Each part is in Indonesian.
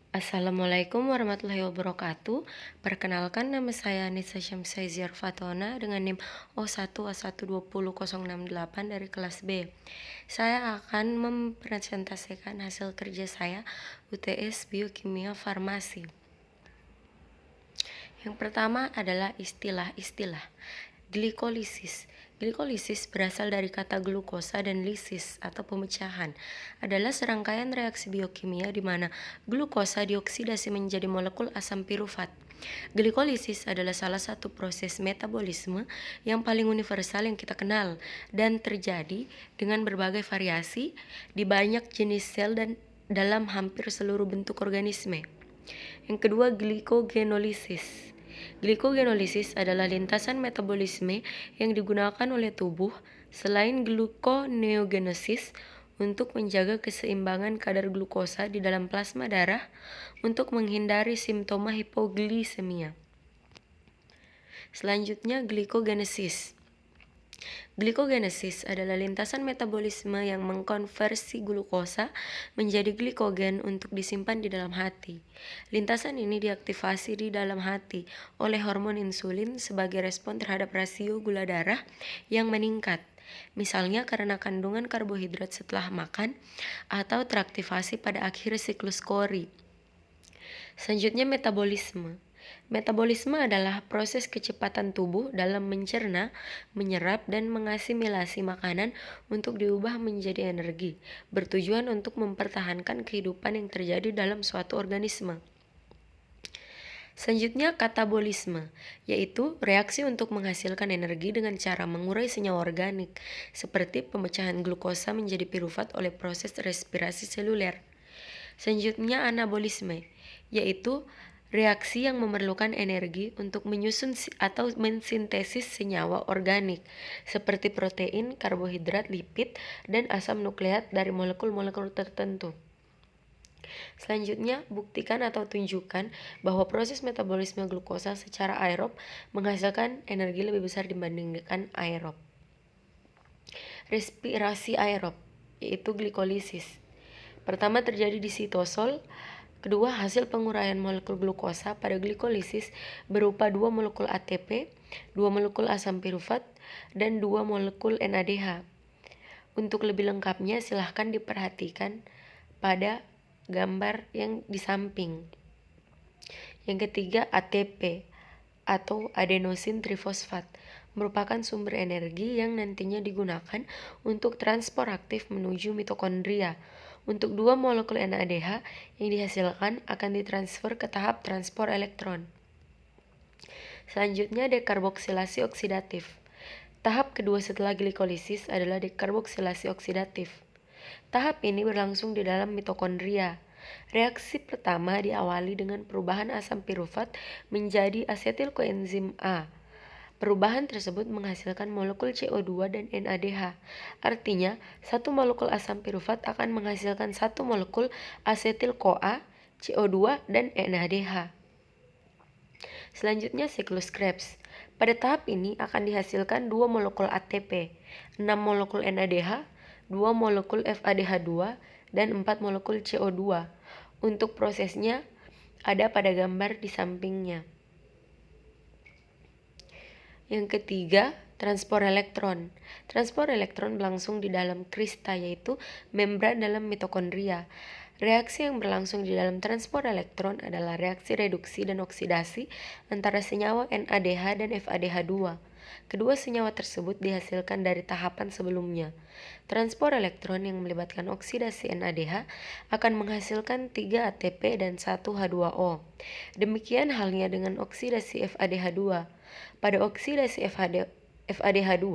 Assalamualaikum warahmatullahi wabarakatuh. Perkenalkan, nama saya Nisa Syamsaiziar Fatona dengan NIM O1A1200068 dari kelas B. Saya akan mempresentasikan hasil kerja saya UTS Biokimia Farmasi. Yang pertama adalah istilah-istilah. Glikolisis. Glikolisis berasal dari kata glukosa dan lisis atau pemecahan. Adalah serangkaian reaksi biokimia di mana glukosa dioksidasi menjadi molekul asam pirufat. Glikolisis adalah salah satu proses metabolisme yang paling universal yang kita kenal dan terjadi dengan berbagai variasi di banyak jenis sel dan dalam hampir seluruh bentuk organisme. Yang kedua, glikogenolisis. Glikogenolisis adalah lintasan metabolisme yang digunakan oleh tubuh selain gluconeogenesis untuk menjaga keseimbangan kadar glukosa di dalam plasma darah untuk menghindari simptoma hipoglisemia. Selanjutnya, glikogenesis. Glikogenesis adalah lintasan metabolisme yang mengkonversi glukosa menjadi glikogen untuk disimpan di dalam hati. Lintasan ini diaktifasi di dalam hati oleh hormon insulin sebagai respon terhadap rasio gula darah yang meningkat, misalnya karena kandungan karbohidrat setelah makan atau teraktivasi pada akhir siklus Cori. Selanjutnya, metabolisme. Metabolisme adalah proses kecepatan tubuh dalam mencerna, menyerap, dan mengasimilasi makanan untuk diubah menjadi energi, bertujuan untuk mempertahankan kehidupan yang terjadi dalam suatu organisme. Selanjutnya, katabolisme, yaitu reaksi untuk menghasilkan energi dengan cara mengurai senyawa organik, seperti pemecahan glukosa menjadi pirufat oleh proses respirasi seluler. Selanjutnya, anabolisme, yaitu reaksi yang memerlukan energi untuk menyusun atau mensintesis senyawa organik seperti protein, karbohidrat, lipid, dan asam nukleat dari molekul-molekul tertentu. Selanjutnya, buktikan atau tunjukkan bahwa proses metabolisme glukosa secara aerob menghasilkan energi lebih besar dibandingkan aerob. Respirasi aerob, yaitu glikolisis. Pertama terjadi di sitosol. Kedua, hasil penguraian molekul glukosa pada glikolisis berupa 2 molekul ATP, 2 molekul asam pirufat, dan 2 molekul NADH. Untuk lebih lengkapnya, silahkan diperhatikan pada gambar yang di samping. Yang ketiga, ATP atau adenosin trifosfat merupakan sumber energi yang nantinya digunakan untuk transport aktif menuju mitokondria. Untuk 2 molekul NADH yang dihasilkan akan ditransfer ke tahap transport elektron. Selanjutnya, dekarboksilasi oksidatif. Tahap kedua setelah glikolisis adalah dekarboksilasi oksidatif. Tahap ini berlangsung di dalam mitokondria. Reaksi pertama diawali dengan perubahan asam pirufat menjadi asetil koenzim A. Perubahan tersebut menghasilkan molekul CO2 dan NADH. Artinya, satu molekul asam pirufat akan menghasilkan satu molekul asetil-CoA, CO2, dan NADH. Selanjutnya, siklus Krebs. Pada tahap ini akan dihasilkan 2 molekul ATP, 6 molekul NADH, 2 molekul FADH2, dan 4 molekul CO2. Untuk prosesnya ada pada gambar di sampingnya. Yang ketiga, transport elektron. Transport elektron berlangsung di dalam krista, yaitu membran dalam mitokondria. Reaksi yang berlangsung di dalam transport elektron adalah reaksi reduksi dan oksidasi antara senyawa NADH dan FADH2. Kedua senyawa tersebut dihasilkan dari tahapan sebelumnya. Transport elektron yang melibatkan oksidasi NADH akan menghasilkan 3 ATP dan 1 H2O. Demikian halnya dengan oksidasi FADH2. Pada oksidasi FADH2,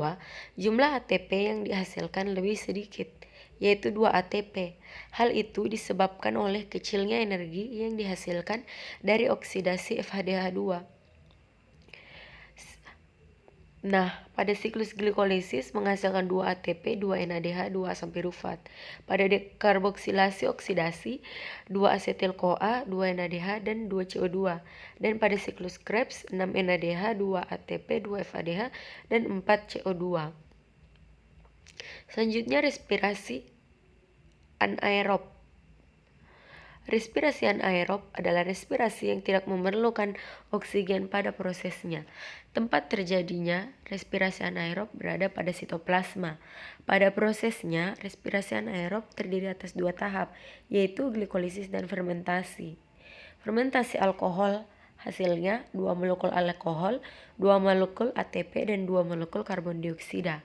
jumlah ATP yang dihasilkan lebih sedikit, yaitu 2 ATP. Hal itu disebabkan oleh kecilnya energi yang dihasilkan dari oksidasi FADH2. Nah, pada siklus glikolisis menghasilkan 2 ATP, 2 NADH, 2 asam pirufat. Pada dekarboksilasi oksidasi, 2 asetil-CoA, 2 NADH, dan 2 CO2. Dan pada siklus Krebs, 6 NADH, 2 ATP, 2 FADH, dan 4 CO2. Selanjutnya, respirasi anaerob. Respirasi anaerob adalah respirasi yang tidak memerlukan oksigen pada prosesnya. Tempat terjadinya respirasi anaerob berada pada sitoplasma. Pada prosesnya, respirasi anaerob terdiri atas 2 tahap, yaitu glikolisis dan fermentasi. Fermentasi alkohol hasilnya 2 molekul alkohol, 2 molekul ATP, dan 2 molekul karbon dioksida.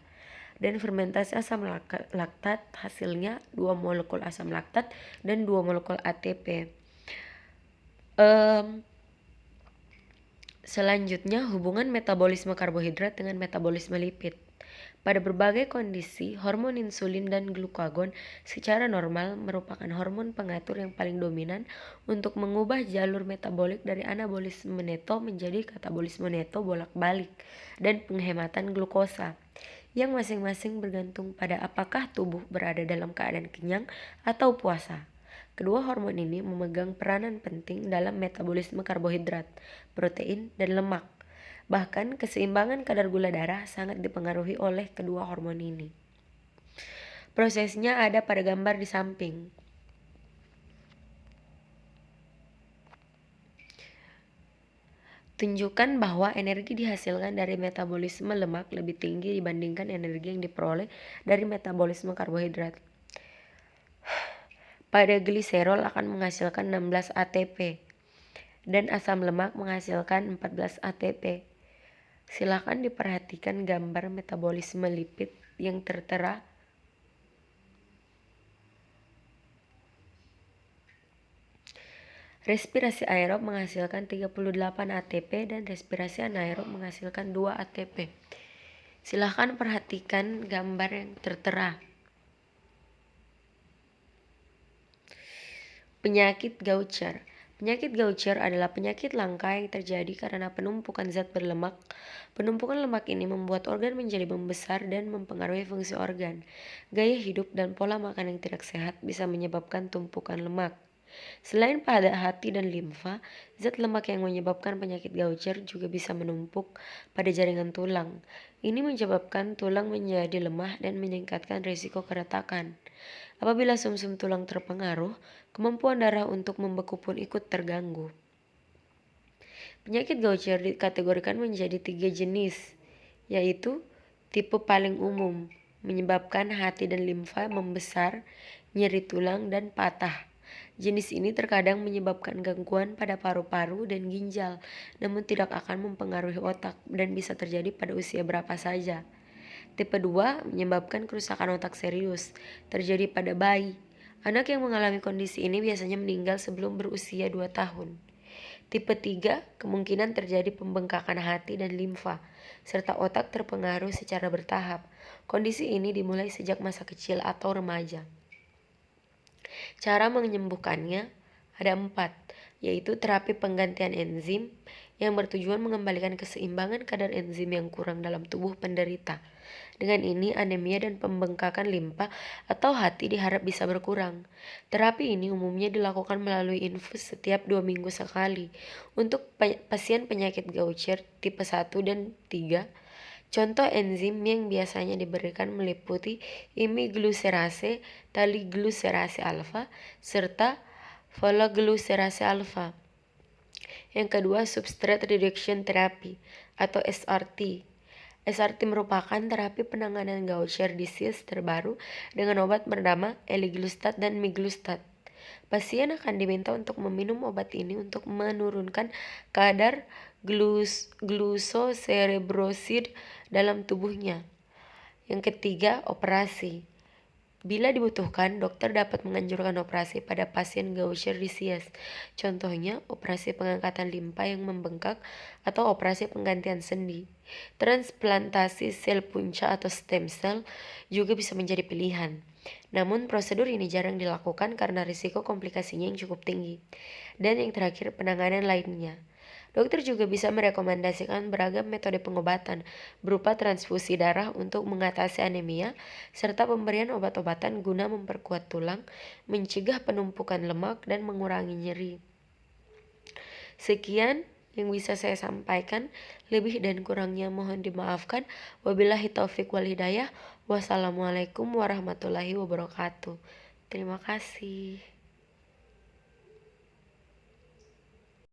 Dan fermentasi asam laktat hasilnya 2 molekul asam laktat dan 2 molekul ATP. Selanjutnya, hubungan metabolisme karbohidrat dengan metabolisme lipid. Pada berbagai kondisi, hormon insulin dan glukagon secara normal merupakan hormon pengatur yang paling dominan untuk mengubah jalur metabolik dari anabolisme neto menjadi katabolisme neto bolak-balik dan penghematan glukosa, yang masing-masing bergantung pada apakah tubuh berada dalam keadaan kenyang atau puasa. Kedua hormon ini memegang peranan penting dalam metabolisme karbohidrat, protein, dan lemak. Bahkan keseimbangan kadar gula darah sangat dipengaruhi oleh kedua hormon ini. Prosesnya ada pada gambar di samping. Tunjukkan bahwa energi dihasilkan dari metabolisme lemak lebih tinggi dibandingkan energi yang diperoleh dari metabolisme karbohidrat. Pada gliserol akan menghasilkan 16 ATP dan asam lemak menghasilkan 14 ATP. Silakan diperhatikan gambar metabolisme lipid yang tertera. Respirasi aerob menghasilkan 38 ATP dan respirasi anaerob menghasilkan 2 ATP. Silakan perhatikan gambar yang tertera. Penyakit Gaucher. Penyakit Gaucher adalah penyakit langka yang terjadi karena penumpukan zat berlemak. Penumpukan lemak ini membuat organ menjadi membesar dan mempengaruhi fungsi organ. Gaya hidup dan pola makan yang tidak sehat bisa menyebabkan tumpukan lemak. Selain pada hati dan limfa, zat lemak yang menyebabkan penyakit Gaucher juga bisa menumpuk pada jaringan tulang. Ini menyebabkan tulang menjadi lemah dan meningkatkan risiko keretakan. Apabila sumsum tulang terpengaruh, kemampuan darah untuk membeku pun ikut terganggu. Penyakit Gaucher dikategorikan menjadi 3 jenis, yaitu tipe paling umum, menyebabkan hati dan limfa membesar, nyeri tulang, dan patah. Jenis ini terkadang menyebabkan gangguan pada paru-paru dan ginjal, namun tidak akan mempengaruhi otak dan bisa terjadi pada usia berapa saja. Tipe 2 menyebabkan kerusakan otak serius, terjadi pada bayi. Anak yang mengalami kondisi ini biasanya meninggal sebelum berusia 2 tahun. Tipe 3 kemungkinan terjadi pembengkakan hati dan limfa, serta otak terpengaruh secara bertahap. Kondisi ini dimulai sejak masa kecil atau remaja. Cara menyembuhkannya ada 4, yaitu terapi penggantian enzim yang bertujuan mengembalikan keseimbangan kadar enzim yang kurang dalam tubuh penderita. Dengan ini, anemia dan pembengkakan limpa atau hati diharap bisa berkurang. Terapi ini umumnya dilakukan melalui infus setiap 2 minggu sekali. Untuk pasien penyakit Gaucher tipe 1 dan 3, contoh enzim yang biasanya diberikan meliputi imiglucerase, taliglucerase alfa, serta folaglucerase alfa. Yang kedua, substrate reduction therapy atau SRT. SRT merupakan terapi penanganan Gaucher disease terbaru dengan obat bernama eliglustat dan miglustat. Pasien akan diminta untuk meminum obat ini untuk menurunkan kadar glucocerebrosid dalam tubuhnya. Yang ketiga, operasi. Bila dibutuhkan, dokter dapat menganjurkan operasi pada pasien Gaucher disease. Contohnya, operasi pengangkatan limpa yang membengkak atau operasi penggantian sendi. Transplantasi sel punca atau stem cell juga bisa menjadi pilihan. Namun, prosedur ini jarang dilakukan karena risiko komplikasinya yang cukup tinggi. Dan yang terakhir, penanganan lainnya. Dokter juga bisa merekomendasikan beragam metode pengobatan berupa transfusi darah untuk mengatasi anemia, serta pemberian obat-obatan guna memperkuat tulang, mencegah penumpukan lemak, dan mengurangi nyeri. Sekian yang bisa saya sampaikan, lebih dan kurangnya mohon dimaafkan. Wabillahi taufik wal hidayah. Wassalamualaikum warahmatullahi wabarakatuh. Terima kasih.